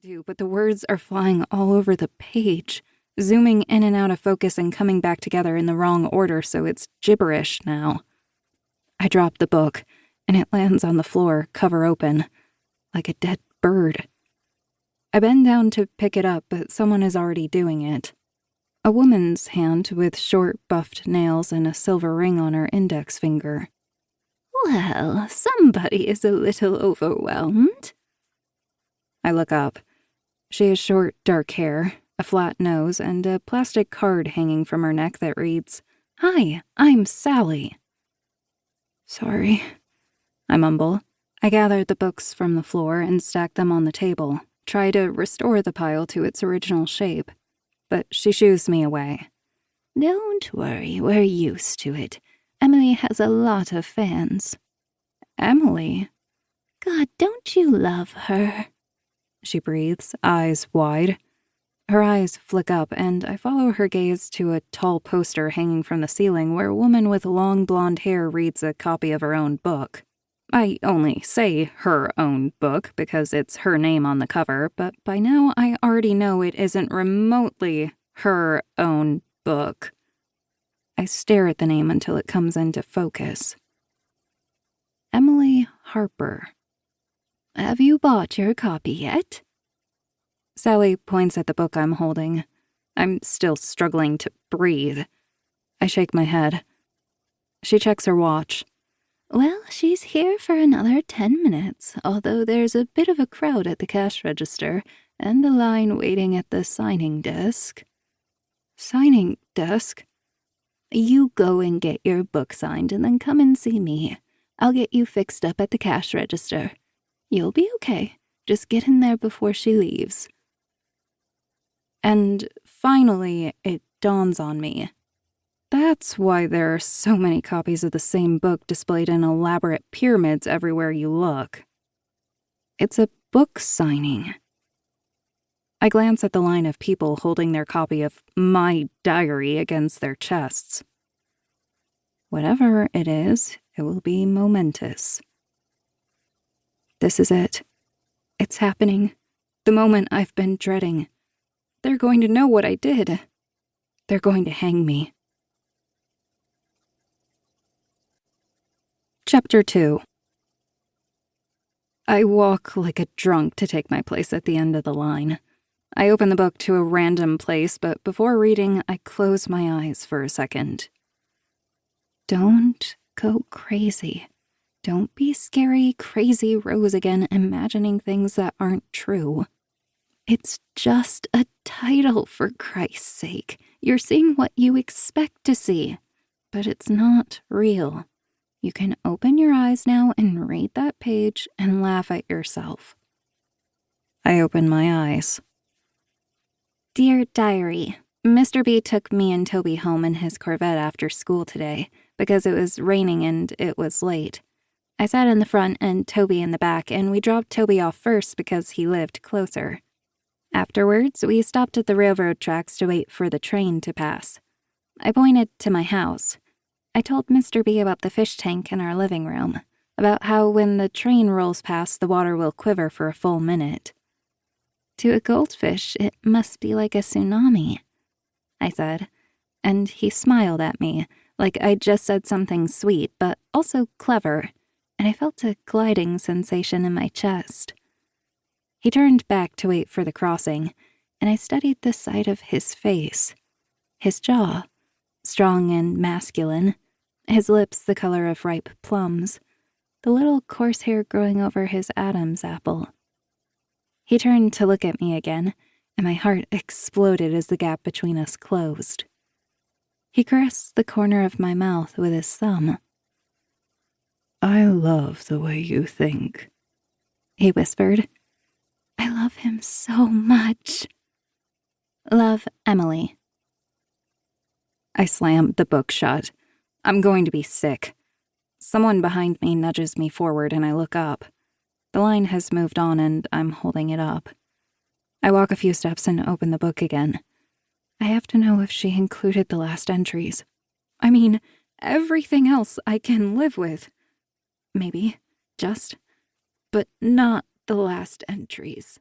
do, but the words are flying all over the page, zooming in and out of focus and coming back together in the wrong order, so it's gibberish now. I drop the book, and it lands on the floor, cover open, like a dead bird. I bend down to pick it up, but someone is already doing it. A woman's hand with short, buffed nails and a silver ring on her index finger. Well, somebody is a little overwhelmed. I look up. She has short, dark hair, a flat nose, and a plastic card hanging from her neck that reads, "Hi, I'm Sally." Sorry, I mumble. I gather the books from the floor and stack them on the table, try to restore the pile to its original shape, but she shoos me away. Don't worry, we're used to it. Emily has a lot of fans. Emily? God, don't you love her? She breathes, eyes wide. Her eyes flick up, and I follow her gaze to a tall poster hanging from the ceiling where a woman with long blonde hair reads a copy of her own book. I only say her own book because it's her name on the cover, but by now I already know it isn't remotely her own book. I stare at the name until it comes into focus. Emily Harper. Have you bought your copy yet? Sally points at the book I'm holding. I'm still struggling to breathe. I shake my head. She checks her watch. Well, she's here for another 10 minutes, although there's a bit of a crowd at the cash register and a line waiting at the signing desk. Signing desk? You go and get your book signed and then come and see me. I'll get you fixed up at the cash register. You'll be okay. Just get in there before she leaves. And finally, it dawns on me. That's why there are so many copies of the same book displayed in elaborate pyramids everywhere you look. It's a book signing. I glance at the line of people holding their copy of my diary against their chests. Whatever it is, it will be momentous. This is it. It's happening. The moment I've been dreading. They're going to know what I did. They're going to hang me. Chapter 2. I walk like a drunk to take my place at the end of the line. I open the book to a random place, but before reading, I close my eyes for a second. Don't go crazy. Don't be scary, crazy Rose again, imagining things that aren't true. It's just a title, for Christ's sake. You're seeing what you expect to see, but it's not real. You can open your eyes now and read that page and laugh at yourself. I open my eyes. Dear Diary, Mr. B took me and Toby home in his Corvette after school today because it was raining and it was late. I sat in the front and Toby in the back, and we dropped Toby off first because he lived closer. Afterwards, we stopped at the railroad tracks to wait for the train to pass. I pointed to my house. I told Mr. B about the fish tank in our living room, about how when the train rolls past, the water will quiver for a full minute. To a goldfish, it must be like a tsunami, I said, and he smiled at me, like I'd just said something sweet, but also clever, and I felt a gliding sensation in my chest. He turned back to wait for the crossing, and I studied the side of his face. His jaw, strong and masculine, his lips the color of ripe plums, the little coarse hair growing over his Adam's apple. He turned to look at me again, and my heart exploded as the gap between us closed. He caressed the corner of my mouth with his thumb. I love the way you think, he whispered. I love him so much. Love, Emily. I slammed the book shut. I'm going to be sick. Someone behind me nudges me forward and I look up. The line has moved on and I'm holding it up. I walk a few steps and open the book again. I have to know if she included the last entries. I mean, everything else I can live with. Maybe, but not the last entries.